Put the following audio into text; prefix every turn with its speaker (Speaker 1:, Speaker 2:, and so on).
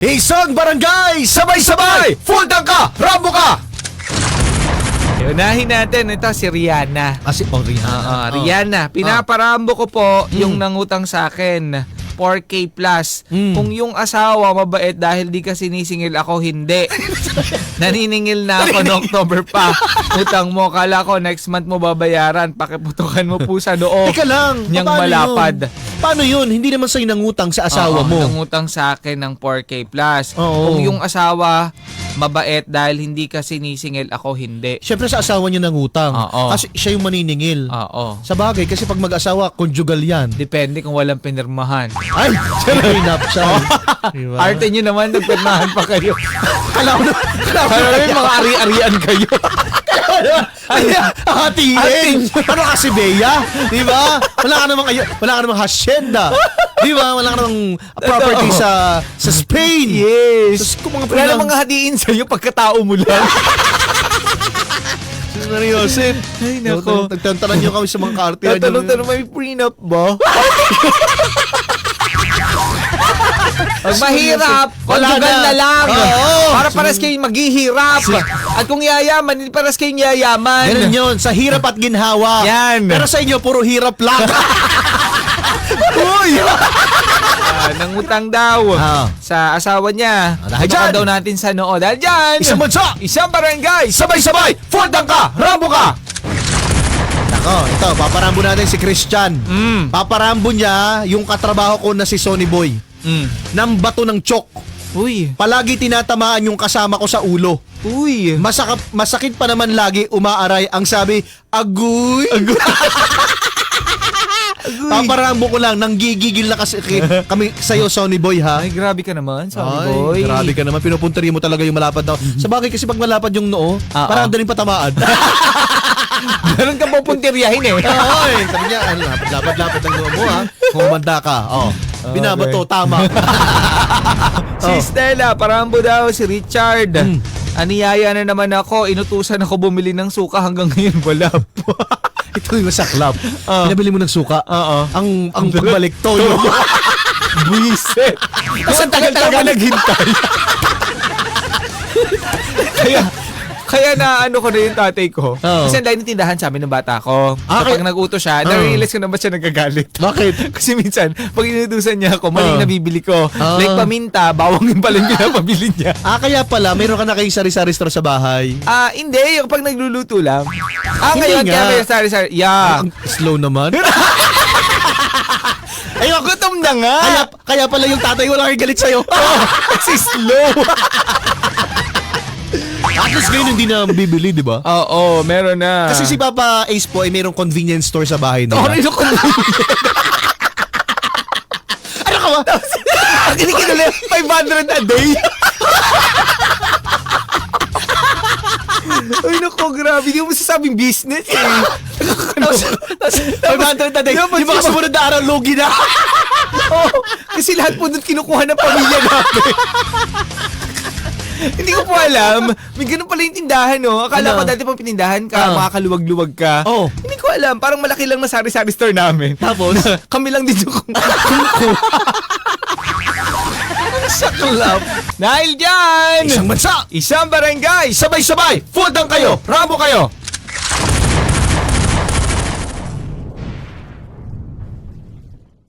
Speaker 1: Isang barangay, sabay-sabay, full tank ka, Rambo ka!
Speaker 2: Unahin natin, ito si Rihanna.
Speaker 1: Rihanna.
Speaker 2: Rihanna, pinaparambo ko po yung nangutang sa akin. 4K plus. Kung yung asawa mabait dahil di ka sinisingil ako, hindi. Naniningil na ako noong October pa. Utang mo, kala ko next month mo babayaran. Pakiputukan mo po sa noo.
Speaker 1: Teka lang,
Speaker 2: Niyang
Speaker 1: paano
Speaker 2: malapad.
Speaker 1: Yun? Paano yun? Hindi naman sa'yo nangutang sa asawa mo.
Speaker 2: Nangutang sa akin ng 4K plus.
Speaker 1: Oo.
Speaker 2: Kung yung asawa mabait dahil hindi ka sinisingil ako, hindi.
Speaker 1: Siyempre sa asawa niya nangutang.
Speaker 2: Oo.
Speaker 1: Kasi siya yung maniningil.
Speaker 2: Oo.
Speaker 1: Sa bagay, kasi pag mag-asawa, conjugal yan.
Speaker 2: Depende kung walang pinirmahan.
Speaker 1: Ay, pinap siya. Diba?
Speaker 2: Arte nyo naman, nagpirmahan pa kayo.
Speaker 1: Kala ko
Speaker 2: Kaya mga ari-arian kayo.
Speaker 1: hatiin. Ano kasi Bea? Di ba? Wala ka namang hacienda. Di ba? Wala ka namang property sa Spain.
Speaker 2: Yes.
Speaker 1: Kung mga
Speaker 2: Wala namang hatiin sa'yo pagkatao mo lang.
Speaker 1: Seryosin.
Speaker 2: Ay, nako.
Speaker 1: Nagtantanan nyo kami sa mga karte.
Speaker 2: Tatanong-tanong, may prenup ba? Pag mahirap, conjugal na lang.
Speaker 1: Oo.
Speaker 2: Para paras kayong maghihirap. At kung yayaman, hindi paras kayong yayaman.
Speaker 1: Ganun yun. Sa hirap at ginhawa.
Speaker 2: Yan.
Speaker 1: Pero sa inyo, puro hirap lang.
Speaker 2: Uy! Nangutang daw sa asawa niya.
Speaker 1: Dahil
Speaker 2: Baka
Speaker 1: dyan.
Speaker 2: daw natin sa noo. Dahil dyan,
Speaker 1: Isang bansa.
Speaker 2: isang barangay,
Speaker 1: Sabay-sabay. Full tank ka. Rambo ka. Nako, ito. Paparambo natin si Christian. Paparambo niya yung katrabaho ko na si Sonny Boy. Ng bato ng chok.
Speaker 2: Uy.
Speaker 1: Palagi tinatamaan yung kasama ko sa ulo.
Speaker 2: Uy.
Speaker 1: Masakit pa naman lagi umaaray. Ang sabi, agoy. Paparambo ko lang, nanggigigil na kasi kami sa'yo, Sonny Boy, ha?
Speaker 2: Ay, grabe ka naman, Sonny
Speaker 1: Ay,
Speaker 2: Boy.
Speaker 1: grabe ka naman. Pinupuntari mo talaga yung malapad na. Sa bagay kasi pag malapad yung noo, parang daling patamaan.
Speaker 2: Ganun ka pupuntiryahin eh.
Speaker 1: Oo, eh. Sabi niya, lapad-lapad ang noo mo, ha? Kung umanda ka. Binabato, tama.
Speaker 2: Si Stella, parambo daw si Richard. Aniyaya na naman ako, inutusan ako bumili ng suka hanggang ngayon wala pa.
Speaker 1: Ito yung masaklap. Pinabili mo ng suka. Ang pagbalik, toyo.
Speaker 2: Buisit. Kasi tagal-tagal naghintay. Kaya na ano ko na yung tatay ko. Kasi ang dahil tindahan sa amin ng bata ko. Kapag nag-utos siya, na-realize ko na ba siya nagagalit.
Speaker 1: Bakit?
Speaker 2: Kasi minsan, pag inutusan niya ako, mali yung nabibili ko. Like paminta, bawang yung pala yung pinapabili niya.
Speaker 1: Kaya pala, mayroon ka na kayong sari-sari store sa bahay.
Speaker 2: Hindi. Yung pag nagluluto lang.
Speaker 1: Hindi
Speaker 2: Ngayon,
Speaker 1: nga.
Speaker 2: kaya may sari-sari. Yeah.
Speaker 1: Ang slow naman.
Speaker 2: Ayun, gutom na nga.
Speaker 1: Kaya pala yung tatay wala kang galit sa'yo.
Speaker 2: Kasi slow.
Speaker 1: At least ngayon hindi na bibili, di ba?
Speaker 2: Oo, meron na.
Speaker 1: Kasi si Papa Ace po ay mayroong convenience store sa bahay nila.
Speaker 2: Ano yung
Speaker 1: Ano ka ba?
Speaker 2: Ang kinikilala, 500 a day. Ay, naku, grabe. Hindi mo masasabing business eh.
Speaker 1: 500 na day. Yung mga sumunod na araw, logi na.
Speaker 2: Kasi lahat po doon kinukuha ng pamilya namin. Hindi ko po alam. May ganun pala yung tindahan, no? Akala ko dati pang pinindahan ka, makakaluwag-luwag ka. Hindi ko alam. Parang malaki lang na sari-sari store namin.
Speaker 1: Tapos?
Speaker 2: Kami lang din yung
Speaker 1: Saklap.
Speaker 2: Dahil dyan!
Speaker 1: Isang bansa.
Speaker 2: Isang barangay!
Speaker 1: Sabay-sabay. Full tank kayo. Rambo kayo.